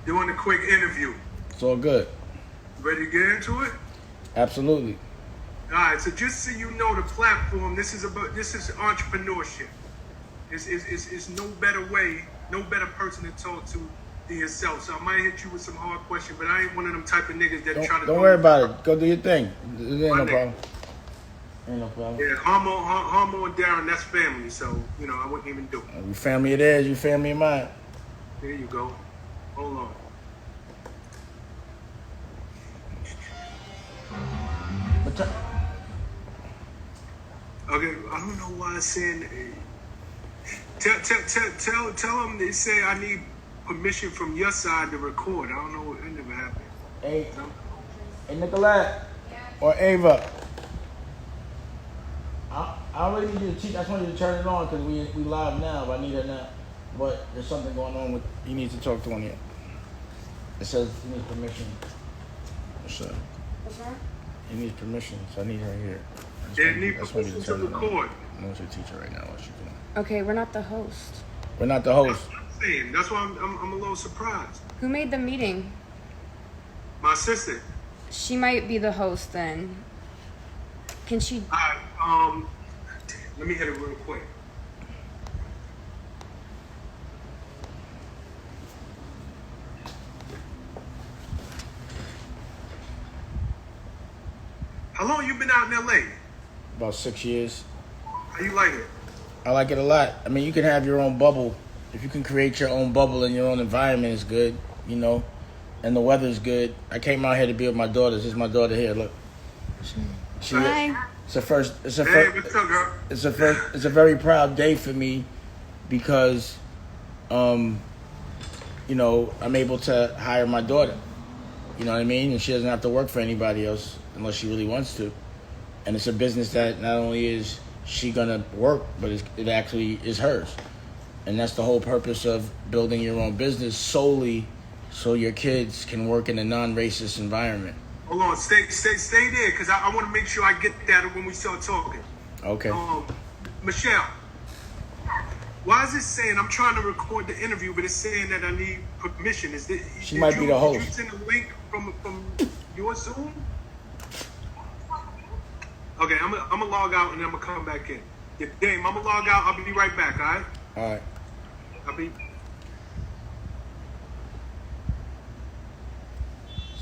doing a quick interview. It's all good. Ready to get into it? Absolutely. All right. So just so you know, the platform. This is entrepreneurship. It's no better way, no better person to talk to than yourself. So I might hit you with some hard questions, but I ain't one of them type of niggas that try to. Don't worry about it. Go do your thing. There ain't no problem. Ain't no problem. Yeah, Harmo and Darren, that's family. So I wouldn't even do it. You family of theirs, you family of mine. There you go. Hold on. Okay, I don't know why it's saying. Tell them they say I need permission from your side to record. I don't know what never happened. Hey Nicolette or Ava. I already need you to teach. I just wanted you to turn it on because we live now. But I need her now. But there's something going on with. He needs to talk to one here. It says he needs permission. What's up? What's wrong? He needs permission, so I need her here. They need permission to record. I want you to teach her right now what she's doing. Okay, we're not the host. We're not the host. That's what I'm saying. That's why I'm a little surprised. Who made the meeting? My sister. She might be the host then. Can she? All right, let me hit it real quick. How long you been out in LA? About 6 years. How you like it? I like it a lot. I mean, you can have your own bubble. If you can create your own bubble and your own environment is good, and the weather's good. I came out here to be with my daughters. This is my daughter here. Look. Hi. It's a first. What's up, girl? It's a very proud day for me because, I'm able to hire my daughter. You know what I mean? And she doesn't have to work for anybody else unless she really wants to. And it's a business that not only is she gonna work, but it actually is hers. And that's the whole purpose of building your own business solely so your kids can work in a non-racist environment. Hold on, stay there, because I want to make sure I get that when we start talking. Okay. Michelle, why is it saying I'm trying to record the interview, but it's saying that I need permission? She might be the host. Did you send a link from your Zoom? Okay, I'm gonna log out and then I'm gonna come back in. Yeah, Dame, I'm gonna log out. I'll be right back. All right. All right. I'll be.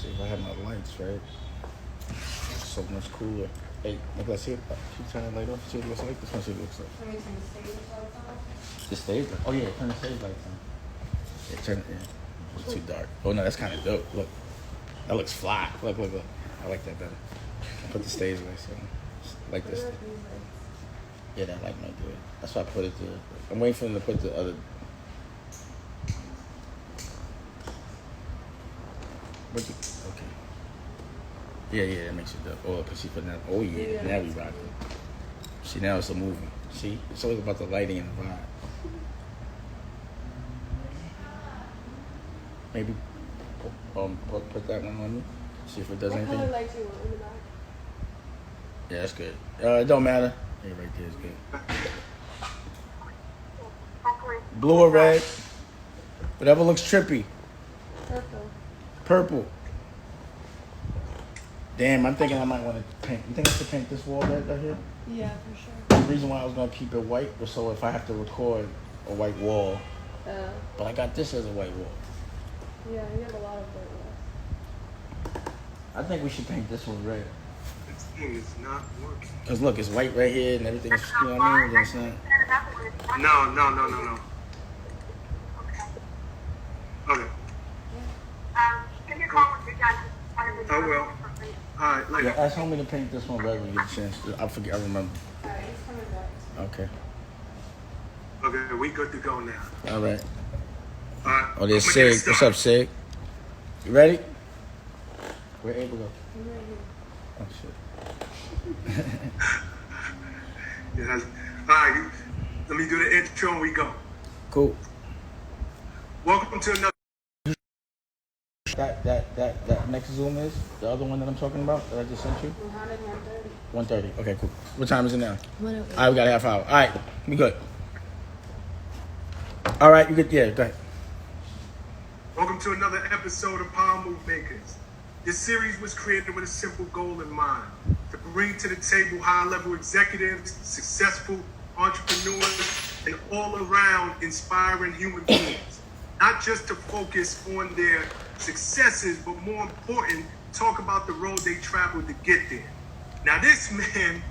See if I have my lights right. It's so much cooler. Hey, let's see it. Can you turn the light off? See what it looks like. This one see what it looks like. The stage light. Oh yeah, turn the stage lights on. Yeah, turn it. Yeah. It's too dark. Oh no, that's kind of dope. Look, that looks fly. Look. I like that better. I put the stage lights on. Like this. Yeah, that light might do it. That's why I put it there. I'm waiting for them to put the other. Okay. Yeah, that makes it dope. Oh, cause she put that. Oh yeah, now we rock it. See, now it's a movie. See, it's always about the lighting and the vibe. Maybe put that one on me. See if it does anything. What color lights you want in the back? Yeah, that's good. It don't matter. Yeah, right there is good. Blue or red. Whatever looks trippy. Purple. Damn, I'm thinking I might want to paint. You think I should paint this wall right here? Yeah, for sure. The reason why I was going to keep it white was so if I have to record a white wall. But I got this as a white wall. Yeah, you have a lot of white walls. I think we should paint this one red. This thing is not working. Because look, it's white right here and everything's, you know what I mean? It's not. No. Okay. Can you call with your dad? I will. All right, later. Yeah, ask homie to paint this one red when you get a chance. I forget, I remember. Alright, he's coming back. Okay. Okay, we good to go now. All right. All right. Oh, there's I'm gonna get Sig. What's up, Sig? You ready? Where Abel go? I'm right here. Oh, shit. Yes. All right, let me do the intro and we go. Cool. Welcome to another. That next Zoom is? The other one that I'm talking about that I just sent you? 1:30. Okay, cool. What time is it now? 1:08. All right, we got a half hour. All right, we good. All right, you good? Yeah, go ahead. Welcome to another episode of Power Move Makers. This series was created with a simple goal in mind: to bring to the table high-level executives, successful entrepreneurs, and all-around inspiring human beings. Not just to focus on their successes, but more important, talk about the road they traveled to get there. Now, this man,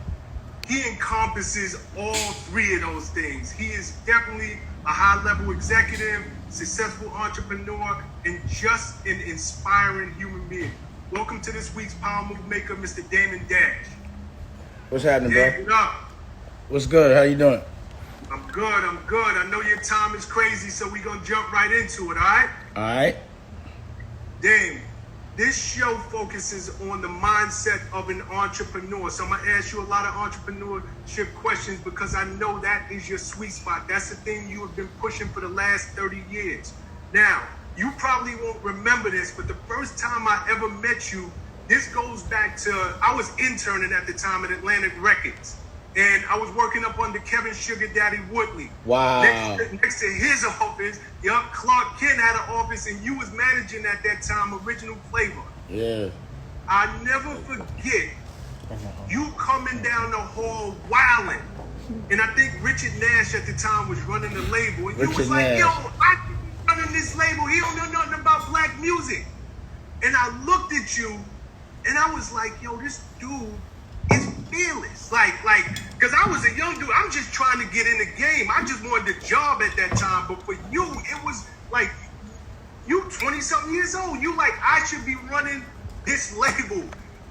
he encompasses all three of those things. He is definitely a high-level executive, successful entrepreneur, and just an inspiring human being. Welcome to this week's Power Move Maker, Mr. Damon Dash. What's happening, Damon, bro? up. What's good? How you doing? I'm good. I know your time is crazy, so we're going to jump right into it, all right? All right. Dame, this show focuses on the mindset of an entrepreneur. So I'm going to ask you a lot of entrepreneurship questions because I know that is your sweet spot. That's the thing you have been pushing for the last 30 years. Now, you probably won't remember this, but the first time I ever met you, this goes back to, I was interning at the time at Atlantic Records. And I was working up under Kevin Sugar Daddy Woodley. Wow. Next to his office, Clark Kent had an office, and you was managing at that time Original Flavor. Yeah. I never forget you coming down the hall wilding. And I think Richard Nash at the time was running the label. And you was Richard like, Nash. yo, I can be running this label. He don't know nothing about black music. And I looked at you, and I was like, yo, this dude is fearless. Because I was a young dude. I'm just trying to get in the game. I just wanted the job at that time. But for you, it was like, you 20-something years old. You like, I should be running this label.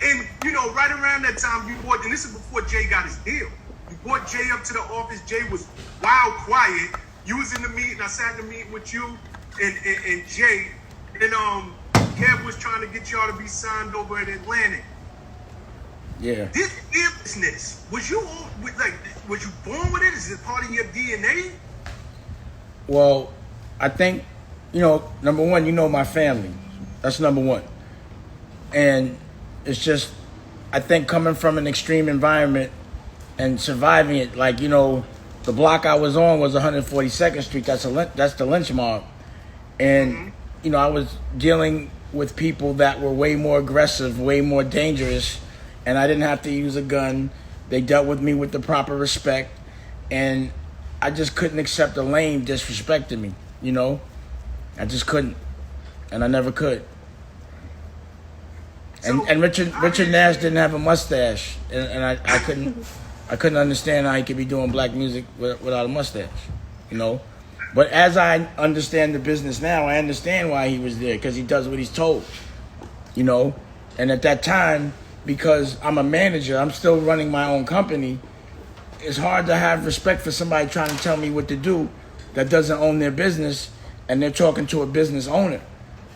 And, you know, right around that time, you bought, and this is before Jay got his deal. You brought Jay up to the office. Jay was wild quiet. You was in the meeting. I sat in the meeting with you and Jay. And Kev was trying to get y'all to be signed over at Atlantic. Yeah. This fearlessness, was you born with it? Is it part of your DNA? Well, I think, number one, my family. That's number one. And it's just, I think coming from an extreme environment and surviving it, the block I was on was 142nd Street. That's the lynch mob. And, I was dealing with people that were way more aggressive, way more dangerous. And I didn't have to use a gun. They dealt with me with the proper respect. And I just couldn't accept a lame disrespecting me, I just couldn't. And I never could. And Richard Nash didn't have a mustache. And I couldn't understand how he could be doing black music without a mustache, But as I understand the business now, I understand why he was there, because he does what he's told, And at that time, because I'm a manager, I'm still running my own company, it's hard to have respect for somebody trying to tell me what to do that doesn't own their business, and they're talking to a business owner.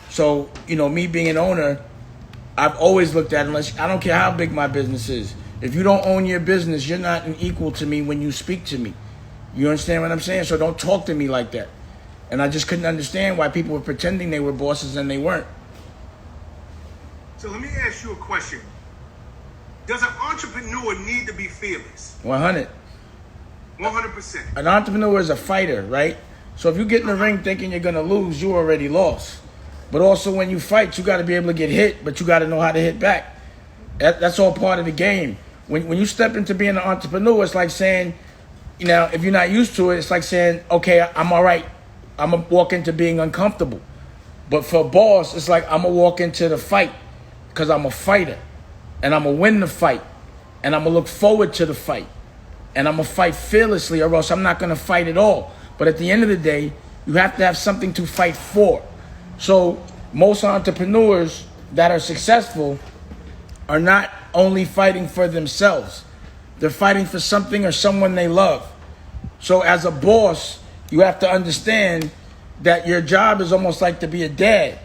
So, me being an owner, I've always looked at it, I don't care how big my business is. If you don't own your business, you're not an equal to me when you speak to me. You understand what I'm saying? So don't talk to me like that. And I just couldn't understand why people were pretending they were bosses and they weren't. So let me ask you a question. Does an entrepreneur need to be fearless? 100. 100%. An entrepreneur is a fighter, right? So if you get in the ring thinking you're going to lose, you already lost. But also when you fight, you got to be able to get hit, but you got to know how to hit back. That's all part of the game. When you step into being an entrepreneur, it's like saying, if you're not used to it, it's like saying, okay, I'm all right. I'm going to walk into being uncomfortable. But for a boss, it's like I'm going to walk into the fight because I'm a fighter. And I'm going to win the fight. And I'm going to look forward to the fight. And I'm going to fight fearlessly, or else I'm not going to fight at all. But at the end of the day, you have to have something to fight for. So most entrepreneurs that are successful are not only fighting for themselves. They're fighting for something or someone they love. So as a boss, you have to understand that your job is almost like to be a dad.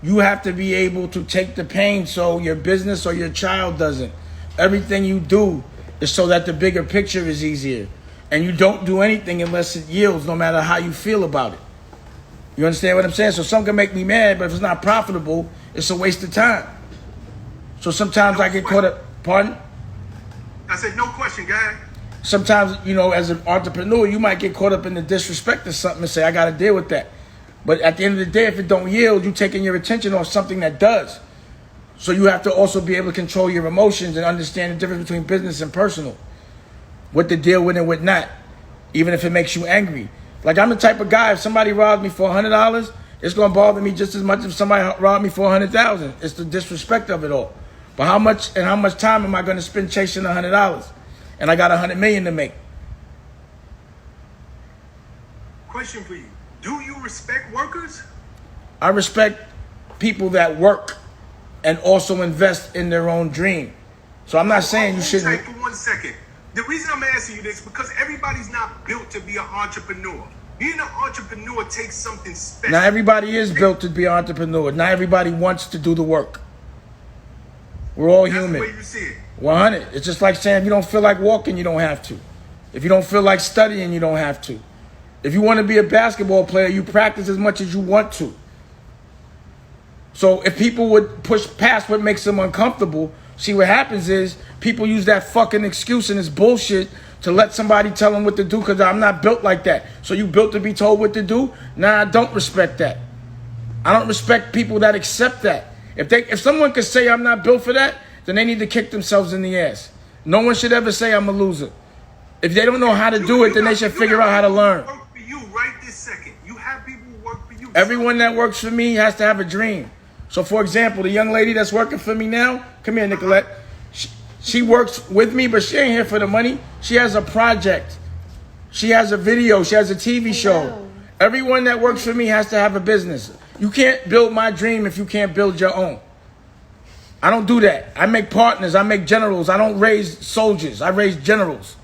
You have to be able to take the pain so your business or your child doesn't. Everything you do is so that the bigger picture is easier. And you don't do anything unless it yields, no matter how you feel about it. You understand what I'm saying? So some can make me mad, but if it's not profitable, it's a waste of time. So sometimes I get caught up. Pardon? I said, no question, guy. Sometimes, as an entrepreneur, you might get caught up in the disrespect of something and say, I got to deal with that. But at the end of the day, if it don't yield, you taking your attention off something that does. So you have to also be able to control your emotions and understand the difference between business and personal. What to deal with and what not. Even if it makes you angry. Like, I'm the type of guy, if somebody robs me for $100, it's going to bother me just as much if somebody robbed me for $100,000. It's the disrespect of it all. But how much time am I going to spend chasing $100? And I got $100 million to make. Question for you. Do you respect workers? I respect people that work and also invest in their own dream. So I'm not saying you shouldn't. For 1 second. The reason I'm asking you this is because everybody's not built to be an entrepreneur. Being an entrepreneur takes something special. Now everybody is built to be an entrepreneur. Not everybody wants to do the work. We're all human. That's the way you see it. 100. It's just like saying if you don't feel like walking, you don't have to. If you don't feel like studying, you don't have to. If you want to be a basketball player, you practice as much as you want to. So if people would push past what makes them uncomfortable, see what happens is people use that fucking excuse and it's bullshit to let somebody tell them what to do because I'm not built like that. So you built to be told what to do? Nah, I don't respect that. I don't respect people that accept that. If someone could say I'm not built for that, then they need to kick themselves in the ass. No one should ever say I'm a loser. If they don't know how to do it, then they should figure out how to learn. Work for you right this second. You have people who work for you. Everyone that works for me has to have a dream. So, for example, the young lady that's working for me now, come here, Nicolette. She works with me, but she ain't here for the money. She has a project. She has a video. She has a TV show. Everyone that works for me has to have a business. You can't build my dream if you can't build your own. I don't do that. I make partners. I make generals. I don't raise soldiers. I raise generals.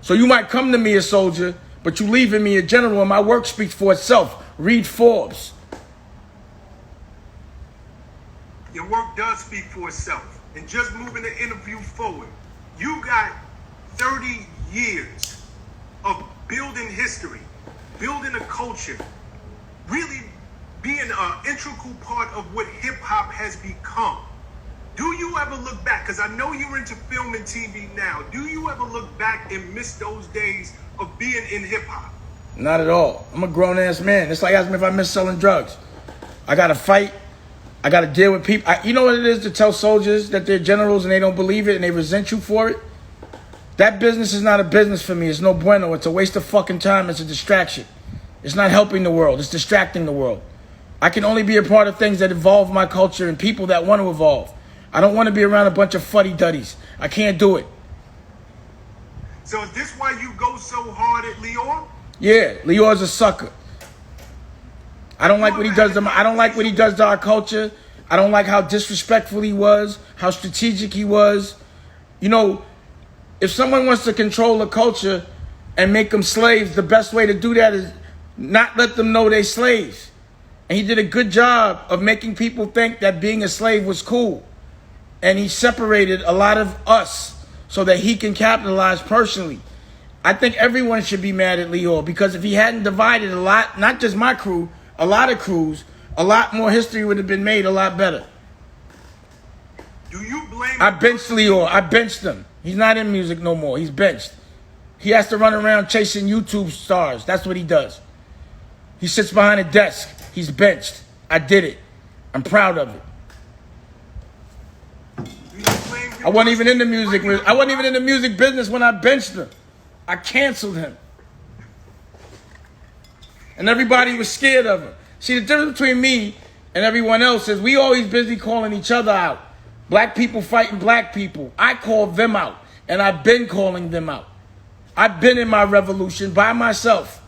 So you might come to me a soldier, but you leaving me a general, and my work speaks for itself. Read Forbes. Your work does speak for itself. And just moving the interview forward, you got 30 years of building history, building a culture, really being an integral part of what hip-hop has become. Do you ever look back? Because I know you're into film and TV now. Do you ever look back and miss those days of being in hip-hop? Not at all. I'm a grown-ass man. It's like asking me if I miss selling drugs. I got to fight. I got to deal with people. You know what it is to tell soldiers that they're generals and they don't believe it and they resent you for it? That business is not a business for me. It's no bueno. It's a waste of fucking time. It's a distraction. It's not helping the world. It's distracting the world. I can only be a part of things that evolve my culture and people that want to evolve. I don't want to be around a bunch of fuddy-duddies. I can't do it. So is this why you go so hard at Lior? Yeah, Lior's a sucker. I don't like what he does to I don't like what he does to our culture. I don't like how disrespectful he was, how strategic he was. You know, if someone wants to control a culture and make them slaves, the best way to do that is not let them know they're slaves. And he did a good job of making people think that being a slave was cool. And he separated a lot of us so that he can capitalize personally. I think everyone should be mad at Lior because if he hadn't divided a lot, not just my crew, a lot of crews, a lot more history would have been made a lot better. Do you blame... I benched Lior. I benched him. He's not in music no more. He's benched. He has to run around chasing YouTube stars. That's what he does. He sits behind a desk. He's benched. I did it. I'm proud of it. I wasn't even in the music. I wasn't even in the music business when I benched him. I canceled him. And everybody was scared of him. See, the difference between me and everyone else is we always busy calling each other out. Black people fighting black people. I call them out. And I've been calling them out. I've been in my revolution by myself.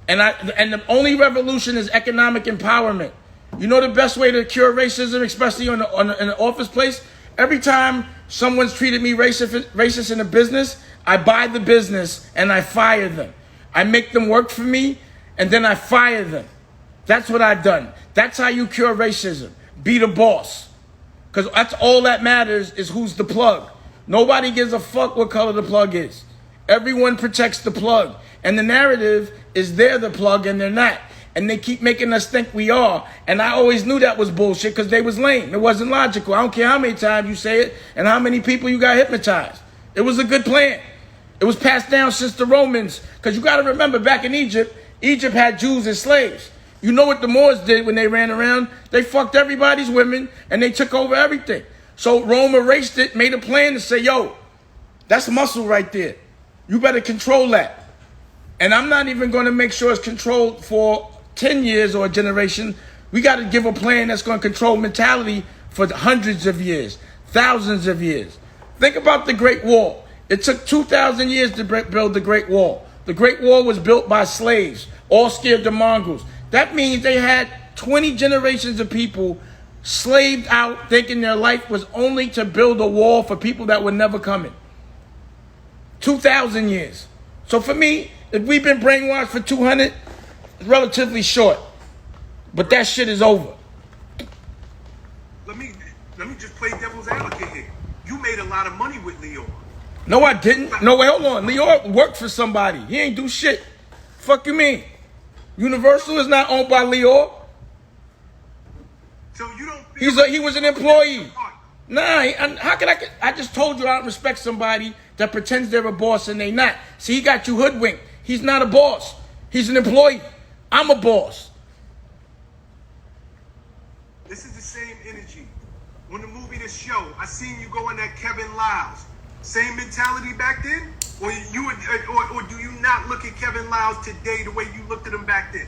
And the only revolution is economic empowerment. You know the best way to cure racism, especially in an office place? Every time someone's treated me racist in a business, I buy the business and I fire them. I make them work for me and then I fire them. That's what I've done. That's how you cure racism. Be the boss. Because that's all that matters is who's the plug. Nobody gives a fuck what color the plug is. Everyone protects the plug. And the narrative is they're the plug and they're not. And they keep making us think we are. And I always knew that was bullshit because they was lame. It wasn't logical. I don't care how many times you say it and how many people you got hypnotized. It was a good plan. It was passed down since the Romans. Because you got to remember, back in Egypt, Egypt had Jews as slaves. You know what the Moors did when they ran around? They fucked everybody's women and they took over everything. So Rome erased it, made a plan to say, yo, that's muscle right there. You better control that. And I'm not even going to make sure it's controlled for 10 years or a generation. We got to give a plan that's going to control mentality for hundreds of years, thousands of years. Think about the Great Wall. It took 2,000 years to build the Great Wall. The Great Wall was built by slaves, all scared the Mongols. That means they had 20 generations of people slaved out thinking their life was only to build a wall for people that were never coming. 2,000 years. So for me, if we've been brainwashed for 200, it's relatively short. But that shit is over. Let me just play devil's advocate here. You made a lot of money with Leo. No, I didn't. No, wait, hold on. Leo worked for somebody. He ain't do shit. Fuck you mean? Universal is not owned by Leo. So you don't feel He was an employee. Nah, how can I just told you I don't respect somebody that pretends they're a boss and they not. See, he got you hoodwinked. He's not a boss. He's an employee. I'm a boss. This is the same energy. When the movie The Show, I seen you go in that Kevin Lyles. Same mentality back then? Or do you not look at Kevin Lyles today the way you looked at him back then?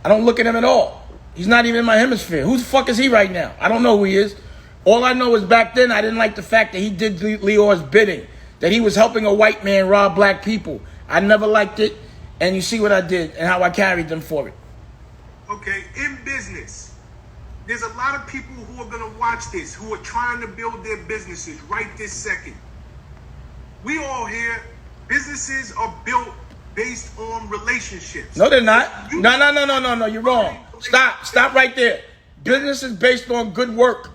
I don't look at him at all. He's not even in my hemisphere. Who the fuck is he right now? I don't know who he is. All I know is back then I didn't like the fact that he did Leor's bidding, that he was helping a white man rob black people. I never liked it, and you see what I did and how I carried them for it. Okay, in business, there's a lot of people who are going to watch this, who are trying to build their businesses right this second. We all here, businesses are built based on relationships. No, they're not. No, you're wrong. Stop right there. Business is based on good work.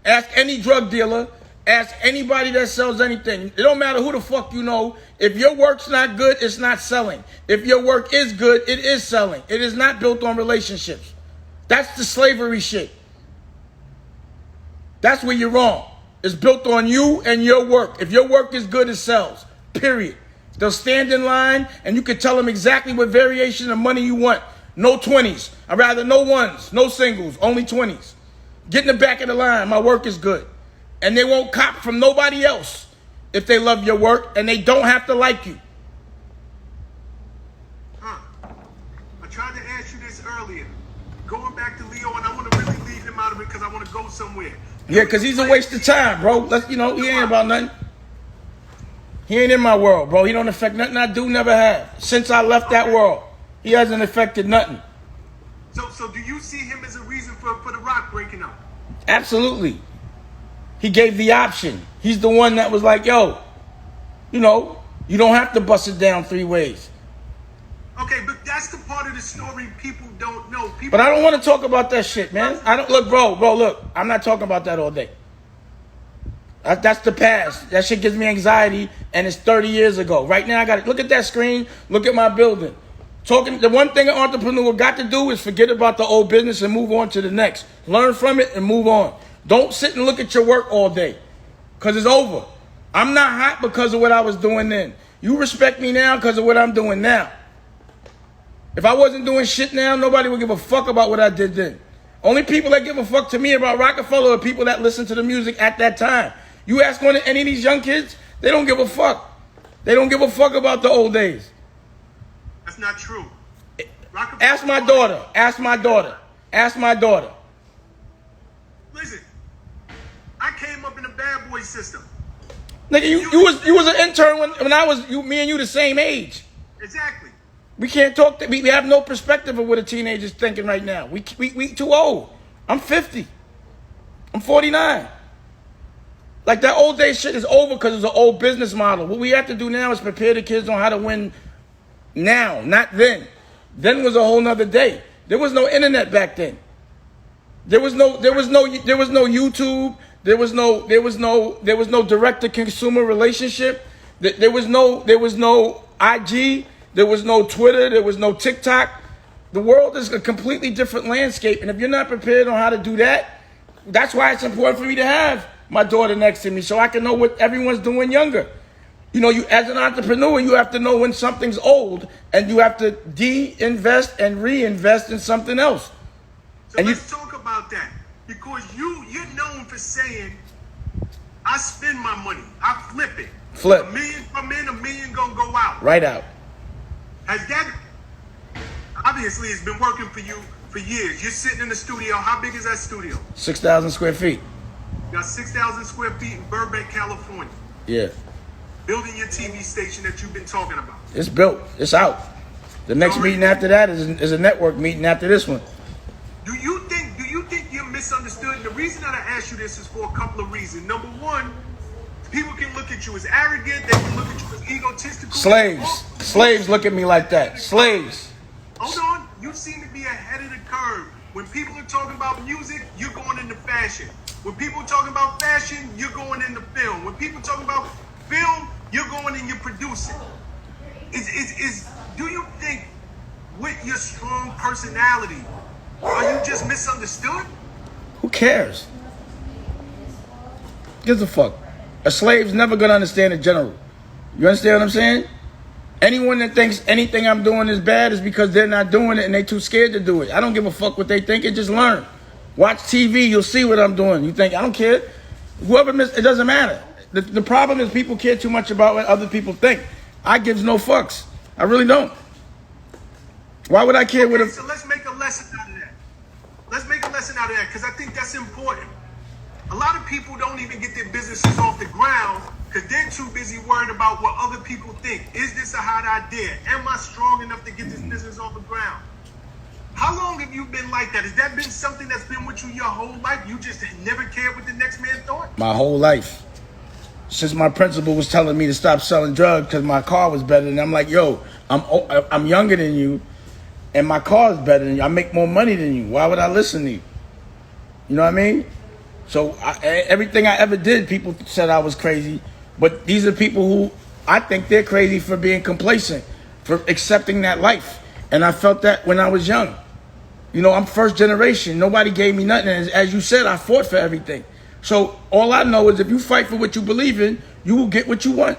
Ask any drug dealer. Ask anybody that sells anything. It don't matter who the fuck you know. If your work's not good, it's not selling. If your work is good, it is selling. It is not built on relationships. That's the slavery shit. That's where you're wrong. It's built on you and your work. If your work is good, it sells. Period. They'll stand in line and you can tell them exactly what variation of money you want. No 20s. I'd rather no ones, no singles, only 20s. Get in the back of the line. My work is good. And they won't cop from nobody else if they love your work, and they don't have to like you. I tried to ask you this earlier. Going back to Leo, and I want to really leave him out of it because I want to go somewhere. Yeah, because he's a waste of time, bro. He ain't about nothing. He ain't in my world, bro. He don't affect nothing I do, never have. Since I left that world, he hasn't affected nothing. So do you see him as a reason for The Rock breaking up? Absolutely. He gave the option. He's the one that was like, yo, you don't have to bust it down 3 ways. Okay, but that's the part of the story people don't know. But I don't want to talk about that shit, man. Look, I'm not talking about that all day. That's the past. That shit gives me anxiety, and it's 30 years ago. Right now, I got to look at that screen, look at my building. The one thing an entrepreneur got to do is forget about the old business and move on to the next. Learn from it and move on. Don't sit and look at your work all day, because it's over. I'm not hot because of what I was doing then. You respect me now because of what I'm doing now. If I wasn't doing shit now, nobody would give a fuck about what I did then. Only people that give a fuck to me about Rockefeller are people that listen to the music at that time. You ask any of these young kids, they don't give a fuck. They don't give a fuck about the old days. That's not true. Ask my daughter. Listen, I came up in a bad boy system. Nigga, you was an intern when I was me and you the same age. Exactly. We can't talk. We have no perspective of what a teenager's thinking right now. We too old. I'm 50. I'm 49. Like that old day shit is over because it's an old business model. What we have to do now is prepare the kids on how to win now, not then. Then was a whole nother day. There was no internet back then. There was no YouTube. There was no direct to consumer relationship. There was no IG. There was no Twitter. There was no TikTok. The world is a completely different landscape. And if you're not prepared on how to do that, that's why it's important for me to have my daughter next to me so I can know what everyone's doing younger. You know, you as an entrepreneur, you have to know when something's old, and you have to de-invest and reinvest in something else. So And let's talk about that. Because you're known for saying, I spend my money, I flip it. Flip. $1 million come in, $1 million gonna go out. Right out. Has that, obviously it's been working for you for years. You're sitting in the studio. How big is that studio? 6,000 square feet. You got 6,000 square feet in Burbank, California. Yeah. Building your TV station that you've been talking about. It's built. It's out. The next meeting after that is a network meeting after this one. Do you think you're misunderstood? And the reason that I ask you this is for a couple of reasons. Number one, people can look at you as arrogant. They can look at you as egotistical. Slaves look at me like that. Slaves. Hold on. You seem to be ahead of the curve. When people are talking about music, you're going into fashion. When people are talking about fashion, you're going into film. When people are talking about film, you're going and you're producing. Do you think with your strong personality, are you just misunderstood? Who cares? Gives a fuck. A slave's never gonna understand a general. You understand what I'm saying? Anyone that thinks anything I'm doing is bad is because they're not doing it and they too scared to do it. I don't give a fuck what they think. It just learn. Watch TV, you'll see what I'm doing. You think I don't care? It doesn't matter. The problem is people care too much about what other people think. I gives no fucks. I really don't. Why would I care what? So let's make a lesson out of that. Let's make a lesson out of that because I think that's important. A lot of people don't even get their businesses off the ground because they're too busy worried about what other people think. Is this a hot idea? Am I strong enough to get this business off the ground? How long have you been like that? Has that been something that's been with you your whole life? You just never cared what the next man thought? My whole life. Since my principal was telling me to stop selling drugs because my car was better, and I'm like, yo, I'm younger than you, and my car is better than you. I make more money than you. Why would I listen to you? You know what I mean? So everything I ever did, people said I was crazy. But these are people who I think they're crazy for being complacent, for accepting that life. And I felt that when I was young. You know, I'm first generation. Nobody gave me nothing. And as you said, I fought for everything. So all I know is if you fight for what you believe in, you will get what you want.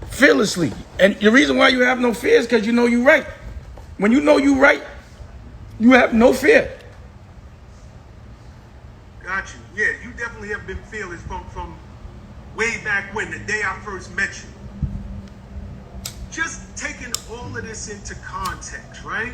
Fearlessly. And the reason why you have no fear is because you know you're right. When you know you're right, you have no fear. Got you. Yeah, you definitely have been fearless from way back when, the day I first met you. Just taking all of this into context, right?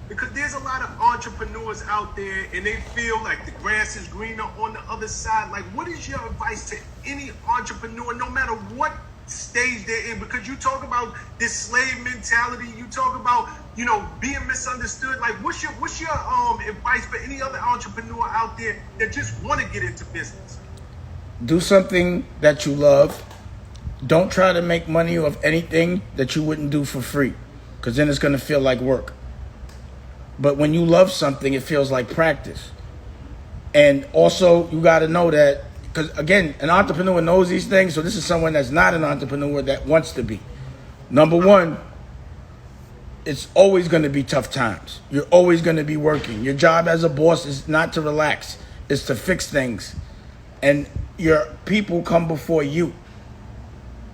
Because there's a lot of entrepreneurs out there and they feel like the grass is greener on the other side. Like, what is your advice to any entrepreneur, no matter what stage they're in? Because you talk about this slave mentality, you talk about, you know, being misunderstood. Like, what's your advice for any other entrepreneur out there that just want to get into business? Do something that you love. Don't try to make money off anything that you wouldn't do for free, because then it's going to feel like work. But when you love something, it feels like practice. And also, you got to know that, because again, an entrepreneur knows these things. So this is someone that's not an entrepreneur that wants to be. Number one, it's always going to be tough times. You're always going to be working. Your job as a boss is not to relax. It's to fix things. And your people come before you.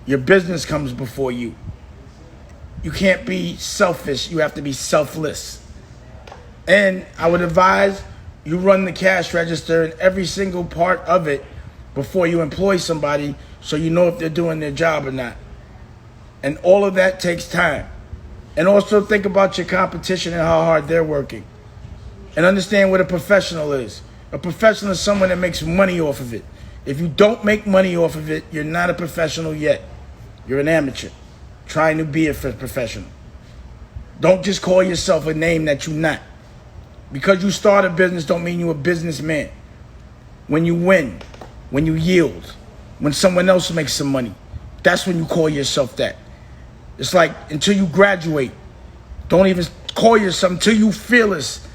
Your business comes before you. You can't be selfish. You have to be selfless. And I would advise you run the cash register in every single part of it before you employ somebody, so you know if they're doing their job or not. And all of that takes time. And also think about your competition and how hard they're working. And understand what a professional is. A professional is someone that makes money off of it. If you don't make money off of it, you're not a professional yet. You're an amateur trying to be a professional. Don't just call yourself a name that you're not. Because you start a business don't mean you're a businessman. When you win, when you yield, when someone else makes some money, that's when you call yourself that. It's like until you graduate, don't even call yourself until you fearless,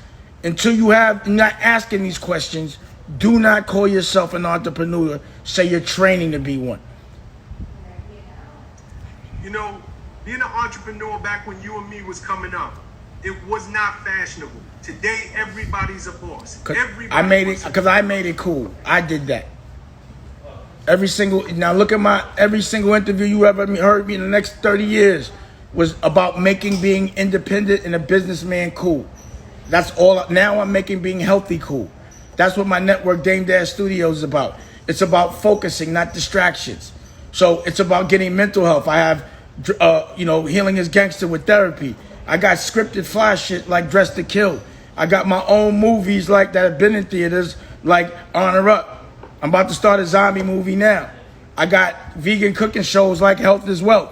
until you're not asking these questions. Do not call yourself an entrepreneur. Say you're training to be one. You know, being an entrepreneur back when you and me was coming up, it was not fashionable. Today, everybody's a boss. I made it because I made it cool. I did that. Now look at every single interview you ever heard me in the next 30 years was about making being independent and a businessman cool. That's all. Now I'm making being healthy cool. That's what my network Dame Dash Studios is about. It's about focusing, not distractions. So it's about getting mental health. I have, Healing is Gangster with therapy. I got scripted fly shit like Dress to Kill. I got my own movies like that have been in theaters like Honor Up. I'm about to start a zombie movie now. I got vegan cooking shows like Health is Wealth.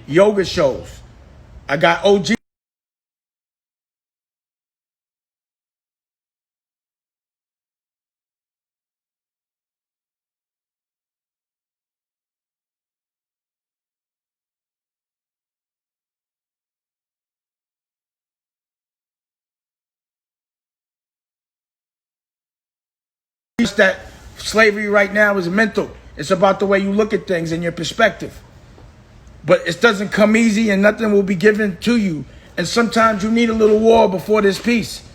Yoga shows. I got OG. That slavery right now is mental. It's about the way you look at things and your perspective. But it doesn't come easy and nothing will be given to you. And sometimes you need a little war before there's peace.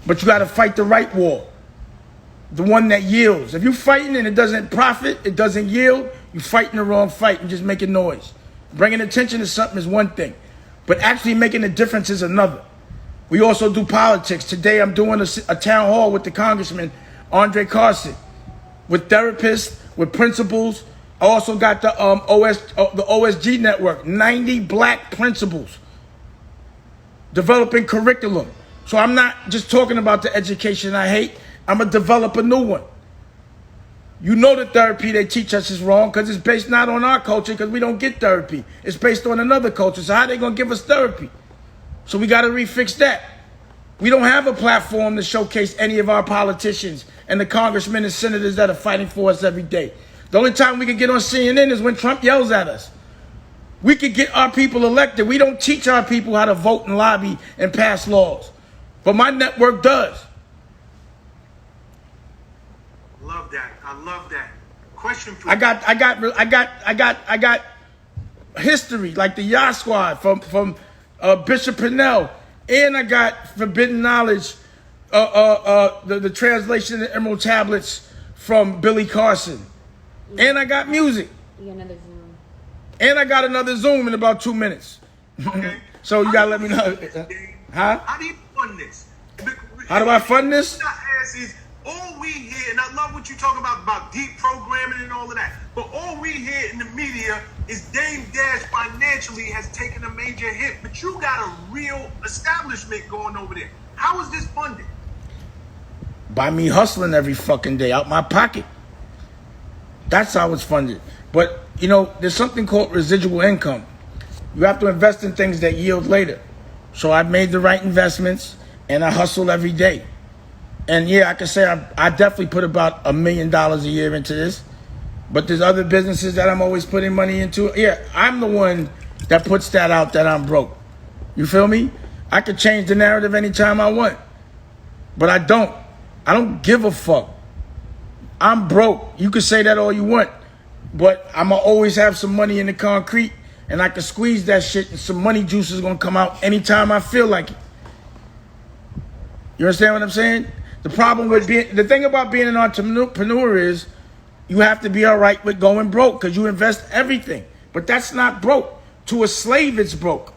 But you got to fight the right war. The one that yields. If you're fighting and it doesn't profit, it doesn't yield, you're fighting the wrong fight and just making noise. Bringing attention to something is one thing. But actually making a difference is another. We also do politics. Today I'm doing a town hall with the Congressman Andre Carson, with therapists, with principals. I also got the OSG network, 90 black principals developing curriculum. So I'm not just talking about the education I hate. I'm going to develop a new one. You know the therapy they teach us is wrong because it's based not on our culture because we don't get therapy. It's based on another culture. So how are they going to give us therapy? So we got to refix that. We don't have a platform to showcase any of our politicians and the congressmen and senators that are fighting for us every day. The only time we can get on CNN is when Trump yells at us. We could get our people elected. We don't teach our people how to vote and lobby and pass laws. But my network does. Love that. I love that. Question for I got history like the Yah Squad from Bishop Purnell. And I got Forbidden Knowledge, the translation of the Emerald Tablets from Billy Carson. And I got music. You got another Zoom. And I got another Zoom in about 2 minutes. Okay. So you gotta let me know. Huh? How do you fund this? How do I fund this? All we hear, and I love what you talk about deep programming and all of that, but all we hear in the media is Dame Dash financially has taken a major hit, but you got a real establishment going over there. How is this funded? By me hustling every fucking day out my pocket. That's how it's funded. But, there's something called residual income. You have to invest in things that yield later. So I've made the right investments, and I hustle every day. And yeah, I can say I definitely put about $1 million a year into this. But there's other businesses that I'm always putting money into. Yeah, I'm the one that puts that out that I'm broke. You feel me? I could change the narrative anytime I want. But I don't. I don't give a fuck. I'm broke. You can say that all you want. But I'm going to always have some money in the concrete. And I can squeeze that shit and some money juice is going to come out anytime I feel like it. You understand what I'm saying? The thing about being an entrepreneur is you have to be all right with going broke because you invest everything. But that's not broke. To a slave, it's broke.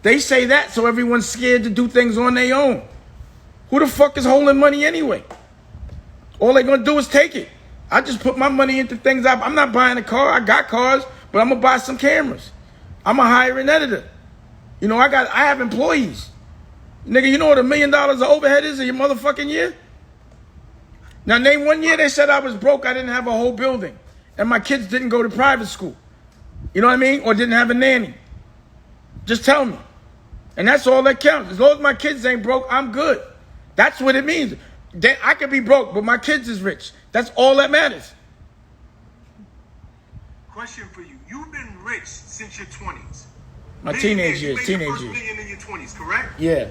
They say that so everyone's scared to do things on their own. Who the fuck is holding money anyway? All they're going to do is take it. I just put my money into things. I'm not buying a car. I got cars, but I'm going to buy some cameras. I'm going to hire an editor. I have employees. Nigga, you know what $1 million of overhead is in your motherfucking year? Now, name one year they said I was broke. I didn't have a whole building. And my kids didn't go to private school. You know what I mean? Or didn't have a nanny. Just tell me. And that's all that counts. As long as my kids ain't broke, I'm good. That's what it means. I could be broke, but my kids is rich. That's all that matters. Question for you. You've been rich since your 20s. My teenage years. You made your first million in your 20s, correct? Yeah.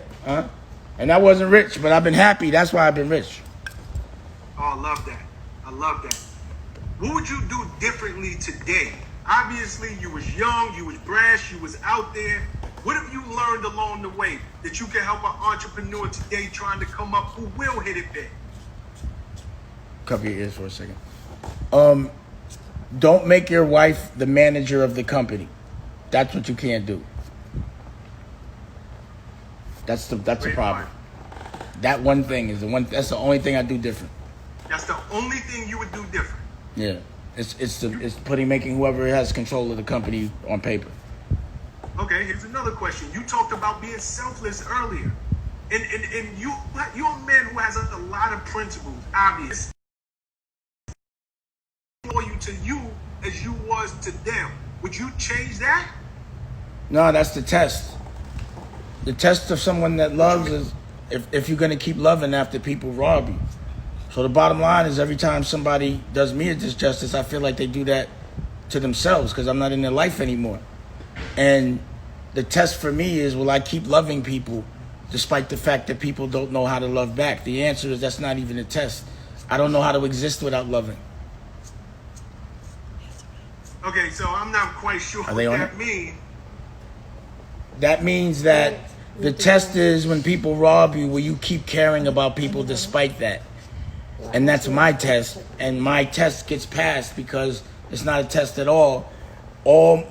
And I wasn't rich, but I've been happy. That's why I've been rich. Oh, I love that. I love that. What would you do differently today? Obviously, you was young, you was brash, you was out there. What have you learned along the way that you can help an entrepreneur today trying to come up who will hit it big? Cover your ears for a second. Don't make your wife the manager of the company. That's what you can't do. That's the Great problem. point. That one thing is the one. That's the only thing I do different. That's the only thing you would do different. Yeah, it's making whoever has control of the company on paper. Okay, here's another question. You talked about being selfless earlier. And you're a man who has a lot of principles, obvious. Loyal to you as you was to them. Would you change that? No, that's the test. The test of someone that loves is if you're gonna keep loving after people rob you. So the bottom line is every time somebody does me a disjustice, I feel like they do that to themselves because I'm not in their life anymore. And the test for me is, will I keep loving people despite the fact that people don't know how to love back? The answer is that's not even a test. I don't know how to exist without loving. Okay, so I'm not quite sure Are what they on that it? means. That means that the test is when people rob you, will you keep caring about people despite that? And that's my test. And my test gets passed because it's not a test at all.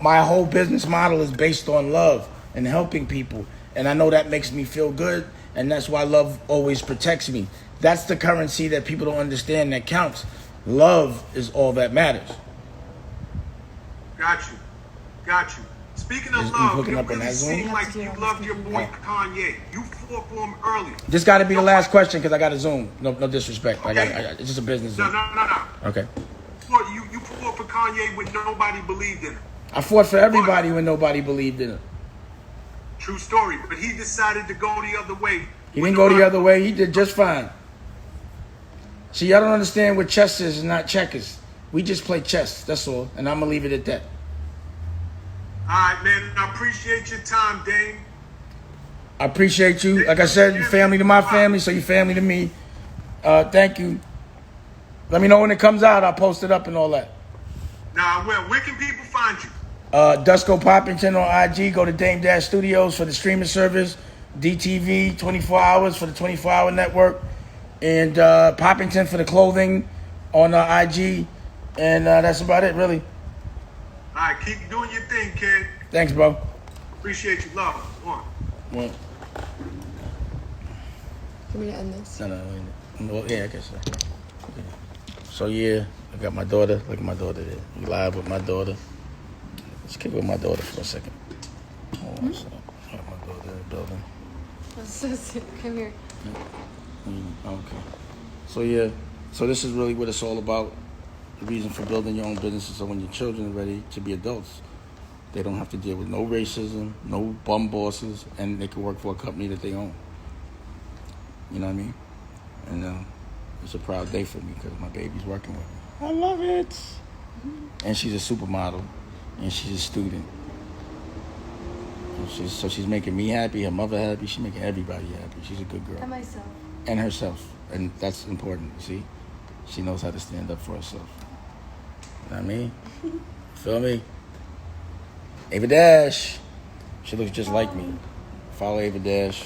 My whole business model is based on love and helping people. And I know that makes me feel good. And that's why love always protects me. That's the currency that people don't understand that counts. Love is all that matters. Got you. Speaking of Is he love, hooking you up on really that Zoom? seem like you loved your boy Kanye. You fought for him earlier. This got to be the last question because I got to Zoom. No disrespect. Okay. It's just a business No. Zoom. Okay. You fought for Kanye when nobody believed in him. I fought for everybody when nobody believed in him. True story. But he decided to go the other way. He didn't go the other way. He did just fine. See, y'all don't understand what chess is and not checkers. We just play chess. That's all. And I'm going to leave it at that. All right, man. I appreciate your time, Dame. I appreciate you. Like I said, you're family to my family, so you're family to me. Thank you. Let me know when it comes out. I'll post it up and all that. Now, where can people find you? Dusko Poppington on IG. Go to Dame Dash Studios for the streaming service. DTV 24 hours for the 24-hour network. And Poppington for the clothing on IG. And that's about it, really. All right, keep doing your thing, kid. Thanks, bro. Appreciate you. Love. One. Well, For me to end this. no. Well, yeah, I guess so. So, yeah, I got my daughter. Look at my daughter there. We live with my daughter. Let's kick it with my daughter for a second. Hold on, so I got my daughter in the building. That's so sick. Come here. Okay. So, yeah. So, this is really what it's all about. The reason for building your own business is so when your children are ready to be adults, they don't have to deal with no racism, no bum bosses, and they can work for a company that they own. You know what I mean? And it's a proud day for me because my baby's working with me. I love it. And she's a supermodel, and she's a student. And she's making me happy, her mother happy, she's making everybody happy. She's a good girl. And myself. And herself. And that's important, see? She knows how to stand up for herself. You know what I mean? Feel me? Ava Dash. She looks just like me. Follow Ava Dash,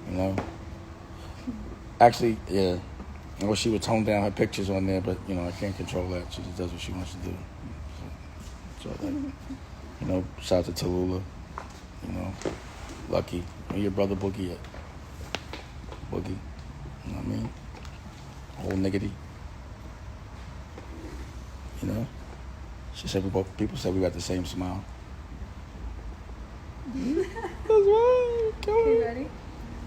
you know? Actually, yeah. I wish she would tone down her pictures on there, but, you know, I can't control that. She just does what she wants to do. So that, you know, shout out to Tallulah. You know, Lucky. Where your brother Boogie at? Boogie. You know what I mean? Old niggity. You know? She said people said we got the same smile. That's right. Okay, ready?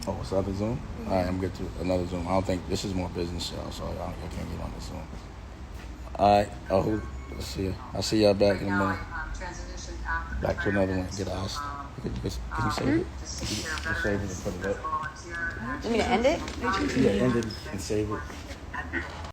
Oh, what's the other Zoom? All right, I'm good to another Zoom. I don't think this is more business, y'all, so I can't get on this Zoom. All right. Oh, let's see. I'll see y'all back in a minute. Back to another one. Get us. Can you save it? You save it and put it up. You mean to end it? Yeah, end it and save it.